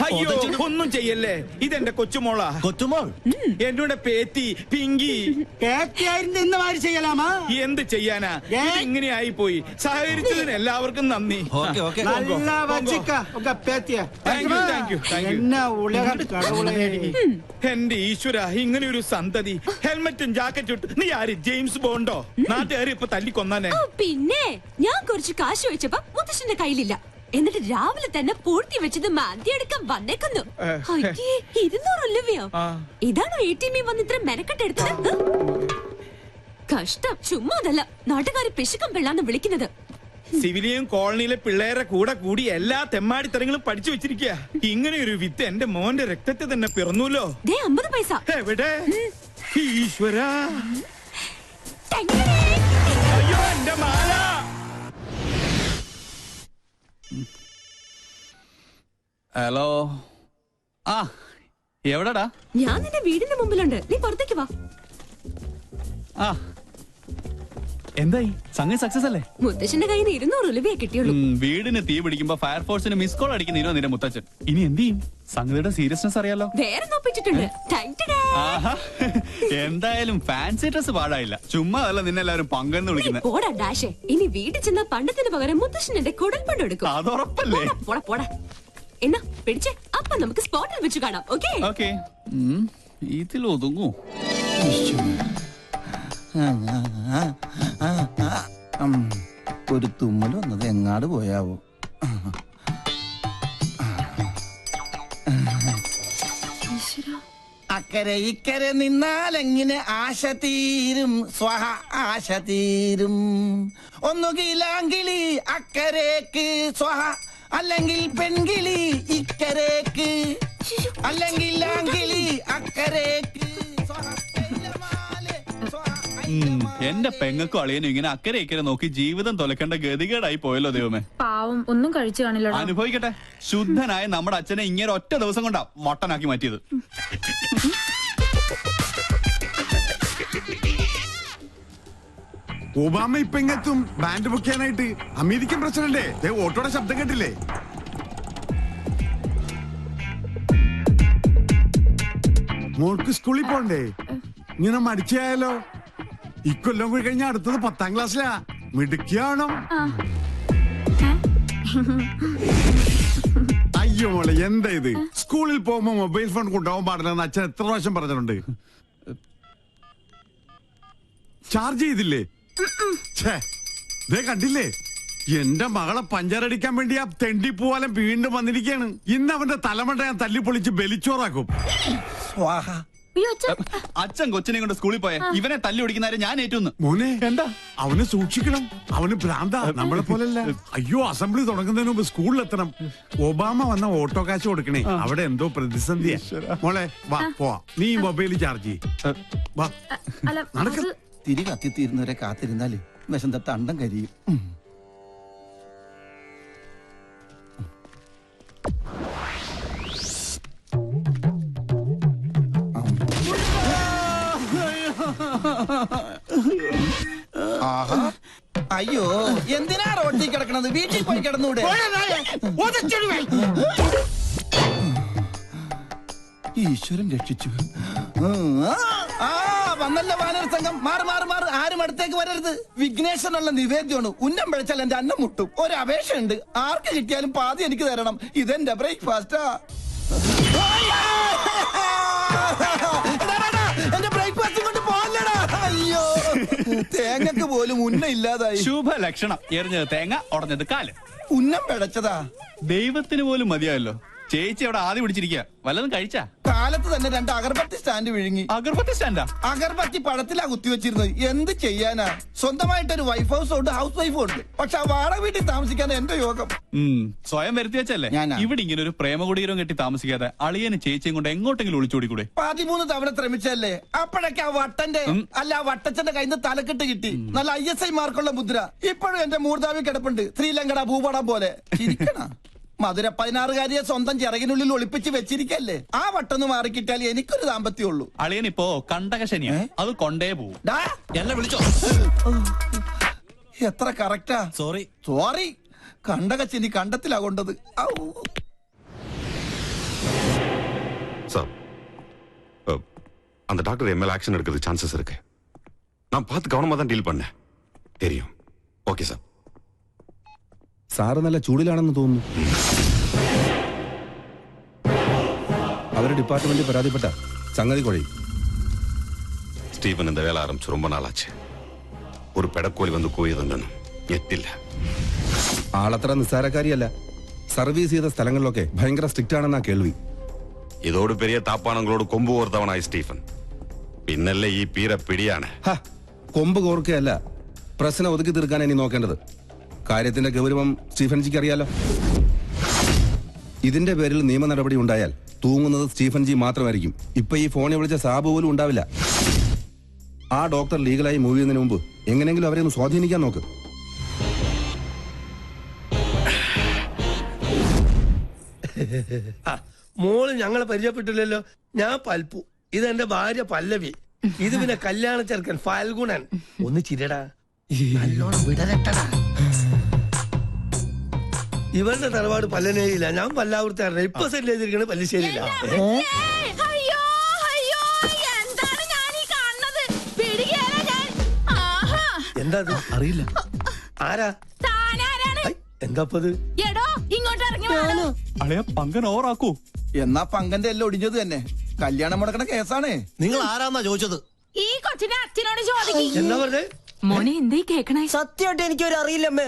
അയ്യോ ഒന്നും ചെയ്യല്ലേ, ഇതെന്റെ കൊച്ചുമോളാ. കൊച്ചുമോൾ എന്നോട് പേത്തി പിങ്കി ചെയ്യലാമാ. എന്ത് ചെയ്യാനാ, ഇങ്ങനെ ആയി പോയി. സഹകരിച്ചതിന് എല്ലാവർക്കും നന്ദി. എന്റെ ഈശ്വര, ഇങ്ങനെ ഒരു സന്തതി. ഹെൽമറ്റും ജാക്കറ്റും ഇട്ട് നീ ആര്, ജെയിംസ് ബോണ്ടോ? നാട്ടുകാർ ഇപ്പൊ തല്ലിക്കൊന്നാനെ. പിന്നെ ഞാൻ കുറച്ച് കാശ് വെച്ചപ്പോ മുത്തശ്ശന്റെ കയ്യിലില്ല. എന്നിട്ട് രാവിലെ തന്നെ പൂർത്തി വെച്ചത് മാന്തിയെടുക്കാൻ വന്നേക്കുന്നു. 200 രൂപയോ? ഇതാണോ ATM വന്ന് ഇത്ര മെനക്കെട്ടെടുത്തത്? കഷ്ടം. ചുമ്മാതല്ല, നാട്ടുകാര് പിശുക്കം പിള്ളാന്ന് വിളിക്കുന്നത്. സിവിലിയൻ കോളനിയിലെ പിള്ളേരെ കൂടെ കൂടി എല്ലാ തെമ്മാടിത്തരങ്ങളും പഠിച്ചു വെച്ചിരിക്കുക. ഇങ്ങനെ ഒരു വിത്ത് എന്റെ മോന്റെ രക്തത്തെ തന്നെ പിറന്നൂല്ലോ. 50 പൈസ എവിടെ? ഈശ്വര, അയ്യോ എന്റെ മാല. ഹലോ, ആ എവിടെടാ? ഞാൻ നിന്റെ വീടിന്റെ മുമ്പിലുണ്ട്, നീ പുറത്തേക്ക് വാ. ആ എന്തായി, സംഗതി സക്സസ് അല്ലേ? മുത്തശ്ശന്റെ കയ്യിൽ നിന്ന് 200 രൂപയെ കിട്ടിയുള്ളൂ. വീടിന് തീ പിടിക്കുമ്പോ ഫയർഫോഴ്സിന് മിസ് കോൾ അടിക്കുന്നതിനോ നിന്റെ മുത്തച്ഛൻ. ഇനി എന്ത് ചെയ്യും? സംഗതിയുടെ സീരിയസ്നെസ് അറിയാലോ. വേറെ നോപ്പിച്ചിട്ടുണ്ട്. എന്തായാലും ഫാൻസി ഡ്രസ് പാടായില്ല. ചുമ്മാ അല്ല നിന്നെല്ലാരും പങ്കെന്ന് വിളിക്കുന്നത്. പോടാ ഡാഷേ, ഇനി വീട്ടിൽ ചെന്ന പണ്ടത്തിന് പകരം മുത്തശ്ശൻ എന്റെ കുടൽപ്പണ്ട് എടുക്കും. അതുറപ്പല്ലേ? പോടാ പോടാ. എന്നാ പിടിച്ചേ, അപ്പൊ നമുക്ക് സ്പോട്ടിൽ വെച്ച് കാണാം. Okay okay. ഇതിൽ ഒതുങ്ങൂ. ഒരു തുമ്മൽ വന്നത് എങ്ങാട് പോയാവോ? അക്കരെ ഇക്കരെ നിന്നാൽ എങ്ങനെ ആശ തീരും, സ്വഹ ആശ തീരും. ഒന്നുകിലാങ്കിളി അക്കരേക്ക് സ്വഹ, അല്ലെങ്കിൽ പെൺകിളി ഇക്കരേക്ക്, അല്ലെങ്കിൽ ആങ്കിളി അക്കരേക്ക്. എന്റെ പെങ്ങൾക്കും അളിയനും ഇങ്ങനെ അക്കരെ ഇക്കരെ നോക്കി ജീവിതം തൊലക്കേണ്ട ഗതികേടായി പോയല്ലോ ദൈവമേ. പാവം, ഒന്നും കഴിച്ചു കാണില്ല. അനുഭവിക്കട്ടെ. ശുദ്ധനായ നമ്മുടെ അച്ഛനെ ഇങ്ങനെ ഒറ്റ ദിവസം കൊണ്ടാ മൊട്ടനാക്കി മാറ്റിയത്. ഒബാമ ഇപ്പൊ ഇങ്ങെത്തും ബാൻഡ് ബുക്ക് ചെയ്യാനായിട്ട്. അമേരിക്കൻ പ്രസിഡന്റ് ഓട്ടോയുടെ ശബ്ദം കേട്ടില്ലേ? മോൾക്ക് സ്കൂളിൽ പോണ്ടേ? ഇങ്ങനെ മടിച്ചായാലോ? ഇക്കൊല്ലം കൂടി കഴിഞ്ഞാൽ അടുത്തത് 10ാം ക്ലാസ്സിലാ. മിടുക്കിയാണോ? അയ്യോ മോളെ, എന്താ ഇത്? സ്കൂളിൽ പോകുമ്പോ മൊബൈൽ ഫോൺ കൊണ്ടുപോകാൻ പാടില്ലെന്ന് അച്ഛൻ എത്ര പ്രാവശ്യം പറഞ്ഞിട്ടുണ്ട്. ചാർജ് ചെയ്തില്ലേ? കണ്ടില്ലേ, എന്റെ മകളെ പഞ്ചറടിക്കാൻ വേണ്ടി ആ തെണ്ടി പൂവാലം വീണ്ടും വന്നിരിക്കുകയാണ്. ഇന്ന് അവന്റെ തലമണ്ട ഞാൻ തല്ലിപ്പൊളിച്ച് ബലിച്ചോറാക്കും. അച്ഛൻ കൊച്ചിനെ കൊണ്ട് സ്കൂളിൽ പോയ ഇവനെ തല്ലി ഓടിക്കുന്നവരെ ഞാൻ ഏറ്റുന്നു. മോനെ എന്താ? അവനെ സൂക്ഷിക്കണം, അവന് ഭ്രാന്ത, നമ്മളെ പോലല്ല. അയ്യോ, അസംബ്ലി തുടങ്ങുന്നതിന് മുമ്പ് സ്കൂളിലെത്തണം. ഒബാമ വന്ന ഓട്ടോ കാശ് കൊടുക്കണേ, അവിടെ എന്തോ പ്രതിസന്ധിയാ. മോളെ വാ പോവാ, നീ മൊബൈൽ ചാർജ് ചെയ്യ്. വാ നടക്ക. തിരി കത്തിത്തീരുന്നവരെ കാത്തിരുന്നാല് വിശന്ത തണ്ടം കരിയും. അയ്യോ, എന്തിനാ റോട്ടിൽ കിടക്കണത്? വീട്ടിൽ പോയി കിടന്നൂടെ? ഈശ്വരൻ രക്ഷിച്ചു. വന്നല്ല വാനര സംഘം. മാറ് മാറ് മാറ്, ആരും അടുത്തേക്ക് വരരുത്. വിഘ്നേശ്വരനുള്ള നിവേദ്യമാണ്. ഉന്നം പിഴച്ചാൽ എന്റെ അന്നം മുട്ടും. ഒരു അപേക്ഷയുണ്ട്, ആർക്ക് കിട്ടിയാലും പാതി എനിക്ക് തരണം. ഇതെന്റെ ബ്രേക്ക്ഫാസ്റ്റാ. എന്റെ ബ്രേക്ക്ഫാസ്റ്റ് കൊണ്ട് പോലടാ. അയ്യോ, തേങ്ങക്ക് പോലും ഉന്നം ഇല്ലാതായി. ശുഭ ലക്ഷണം. എറിഞ്ഞത് തേങ്ങ, ഉടഞ്ഞത് കാല്. ഉന്നം പിഴച്ചതാ. ദൈവത്തിന് പോലും മതിയായല്ലോ. ചേച്ചി അവിടെ ആദ്യം പിടിച്ചിരിക്കുക. വല്ലതും കഴിച്ചാ? കാലത്ത് തന്നെ 2 അഗർബത്തി സ്റ്റാൻഡ് വിഴുങ്ങി. അഗർബത്തി സ്റ്റാൻഡാ? അഗർബത്തി പഴത്തിലാ കുത്തിവെച്ചിരുന്നത്. എന്ത് ചെയ്യാനാ? സ്വന്തമായിട്ടൊരു വൈഫ് ഹൗസ് ഉണ്ട്, ഹൗസ് വൈഫും ഉണ്ട്. പക്ഷെ ആ വാടക വീട്ടിൽ താമസിക്കാൻ എന്റെ യോഗം. സ്വയം വരുത്തി വെച്ചല്ലേ. ഇവിടെ ഇങ്ങനെ ഒരു പ്രേമകുടീരം കെട്ടി താമസിക്കാതെ അളിയന് ചേച്ചിയും കൊണ്ട് എങ്ങോട്ടെങ്കിലും ഒളിച്ചോടിക്കൂടെ? 13 തവണ ശ്രമിച്ചല്ലേ. അപ്പോഴൊക്കെ ആ വട്ടന്റെ അല്ല ആ വട്ടച്ചന്റെ കയ്യിൽ നിന്ന് തലക്കെട്ട് കിട്ടി. നല്ല ISI മാർക്കുള്ള മുദ്ര ഇപ്പോഴും എന്റെ മൂർധാവി കിടപ്പുണ്ട്. ശ്രീലങ്കട ഭൂപടം പോലെ. ചിരിക്കണ മധുര 16കാരിയെ സ്വന്തം ചിറകിനുള്ളിൽ ഒളിപ്പിച്ച് വെച്ചിരിക്കല്ലേ. ആ വട്ടൊന്ന് മാറിക്കിട്ടാൽ എനിക്കൊരു ദാമ്പത്യമുള്ളൂ. അളിയനിപ്പോ കണ്ടകശനിയാ, അത് കൊണ്ടേ പോവും. എന്നെ വിളിച്ചോ? എത്ര കറക്റ്റാ. സോറി കണ്ടകച്ചിനി കണ്ടത്തിലാ കൊണ്ടത്. ഔ. சார் அந்த டாக்டர் எம்எல் ஆக்ஷன் எடுக்கிறது சான்சஸ் இருக்கு. நான் பார்த்து கவனமா தான் டீல் பண்ணேன். தெரியும். Okay sir. സാറ് നല്ല ചൂടിലാണെന്ന് തോന്നുന്നു. അവരുടെ ഡിപ്പാർട്ട്മെന്റിൽ പരാതിപ്പെട്ട സംഗതി കുഴയും. സ്റ്റീഫൻ இந்த வேலை ஆரம்பிச்சு ரொம்ப நாளாச்சு. ஒரு பெடக்கோழி வந்து கூவிയതൊന്നും എത്തില്ല. ആളത്ര നിസ്സാരക്കാരിയല്ല. സർവീസ് ചെയ്ത സ്ഥലങ്ങളിലൊക്കെ ഭയങ്കര സ്ട്രിക്റ്റ് ആണെന്നാ കേൾവി. ഇതോട് പെരിയ താപ്പാണങ്ങളോട് കൊമ്പ് കോർത്തവനായി സ്റ്റീഫൻ. പിന്നല്ലേ ഈ പീര പിടിയാണ്. കൊമ്പ് കോർക്കുകയല്ല, പ്രശ്നം ഒതുക്കി തീർക്കാൻ ഇനി നോക്കേണ്ടത്. കാര്യത്തിന്റെ ഗൗരവം സ്റ്റീഫൻജിക്ക് അറിയാലോ. ഇതിന്റെ പേരിൽ നിയമ നടപടി ഉണ്ടായാൽ തൂങ്ങുന്നത് സ്റ്റീഫൻജി മാത്രമായിരിക്കും. ഇപ്പൊ ഈ ഫോണിൽ വിളിച്ച സാബു പോലും ഉണ്ടാവില്ല. ആ ഡോക്ടർ ലീഗലായി മൂവ് ചെയ്യുന്നതിന് മുമ്പ് എങ്ങനെയെങ്കിലും അവരെ ഒന്ന് സ്വാധീനിക്കാൻ നോക്ക്. മോള് ഞങ്ങളെ പരിചയപ്പെട്ടില്ലല്ലോ. ഞാൻ പൽപ്പു, ഇതെന്റെ ഭാര്യ പല്ലവി, ഇത് പിന്നെ കല്യാണ ചെറുക്കൻ ഫാൽഗുണൻ. ഒന്ന് ചിരടാ, നല്ലോണം വിടരട്ടടാ. ഇവരുടെ തറവാട് പല്ലനേരിയില്ല, ഞാൻ പല്ലാവൂർത്താറില്ല. ഇപ്പൊ സെറ്റിൽ ചെയ്തിരിക്കണ പല്ലിശ്ശേരിയില്ല. എന്താ അറിയില്ല. ആരാ? എന്താപ്പത്? അളിയ പങ്കൻ ഓവറാക്കൂ. എന്നാ പങ്കന്റെ എല്ലാം ഒടിഞ്ഞത് തന്നെ. കല്യാണം മുടക്കണ കേസാണ്. നിങ്ങൾ ആരാന്നാ ചോദിച്ചത്? ഈ കൊച്ചിനെ അച്ഛനോട് ചോദിക്കും. എന്താ പറഞ്ഞേ? മോനെ എന്തേ കേക്കണേ? സത്യമായിട്ട് എനിക്കൊരു അറിയില്ലമ്മേ.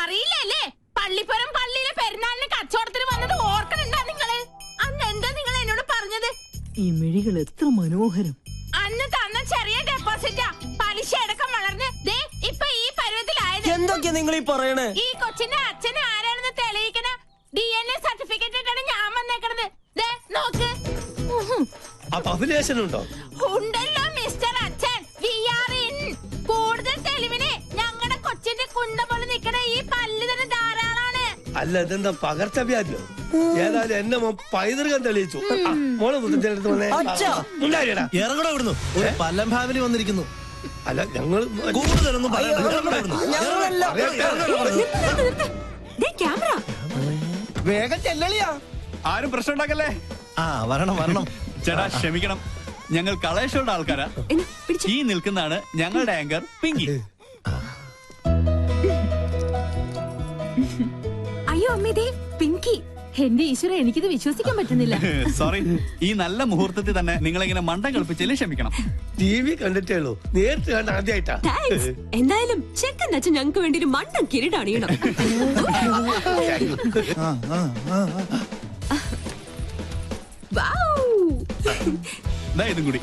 അറിയില്ലല്ലേ? പള്ളിപ്പുറം പള്ളിയിലെ പെരുന്നാളിന് കച്ചവടത്തിന് വന്നത് ഓർക്കണുണ്ടാ നിങ്ങള്? അന്ന് എന്താ നിങ്ങൾ എന്നോട് പറഞ്ഞത്? ഈ മിഴികൾ എത്ര മനോഹരം. അന്ന് തന്ന ചെറിയ ഡെപ്പോസിറ്റാ പലിശ അടക്കം വളർന്ന് ദേ ഇപ്പൊ ഈ പരുവത്തിലായത്. എന്തൊക്കെയാ നിങ്ങൾ ഈ പറയണേ? ഈ കൊച്ചിന്റെ അച്ഛന് ആരാണെന്ന് തെളിയിക്കണ DNA സർട്ടിഫിക്കറ്റ് ഇട്ടാണ് ഞാൻ വന്നേക്കണത്. ദേ നോക്ക്. അപ്പൊ അഭിലേഷൻ ഉണ്ടോ? ഉണ്ടല്ലോ മിസ്റ്റർ അച്ഛൻ. We are in. കൂടുതൽ തെളിവിന് ഞങ്ങളുടെ കൊച്ചിന്റെ കുണ്ട പോലെ നിക്കണ ഈ പല്ല് തന്നെ ധാരാളാണ്. അല്ല, ഇതെന്താ പകർച്ചവ്യാധിയോ? ഏതായാലും എന്നെ പൈതൃകം തെളിയിച്ചു. മോളെ മുത്തച്ഛനടുത്ത് വന്നേ. ഉണ്ടായിടാ, ഇറങ്ങണോ ഇവിടുന്നു? ഒരു പല്ലം ഫാമിലി വന്നിരിക്കുന്നു. അല്ല ഞങ്ങൾ കൂടുതലൊന്നും ക്യാമറ വേഗം ചെല്ലളിയാ. ആരും പ്രശ്നം ഉണ്ടാക്കല്ലേ. വരണം വരണം. ചേട്ടാ ക്ഷമിക്കണം, ഞങ്ങൾ കളേഷോയുടെ ആൾക്കാരാ. ഈ നിൽക്കുന്നതാണ് ഞങ്ങളുടെ ആങ്കർ പിങ്കി. അയ്യോ അമ്മേ, പിങ്കി. എന്റെ ഈശ്വര, എനിക്കിത് വിശ്വസിക്കാൻ പറ്റുന്നില്ല. സോറി, ഈ നല്ല മുഹൂർത്തത്തിൽ തന്നെ നിങ്ങളിങ്ങനെ മണ്ടം കളിപ്പിച്ചതിൽ ക്ഷമിക്കണം. TV കണ്ടിട്ടേ ഉള്ളൂ, നേരിട്ട് കണ്ട ആദ്യമായിട്ടാ. എന്തായാലും ചെക്കൻ അച്ഛൻ ഞങ്ങൾക്ക് വേണ്ടി ഒരു മണ്ടൻ കിരീടണിയണം. ഇതും കൂടി.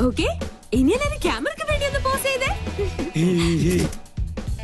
ഓക്കെ, ഇനി എല്ലാരും ക്യാമറയ്ക്ക് വേണ്ടി ഒന്ന് പോസ് ചെയ്തേ.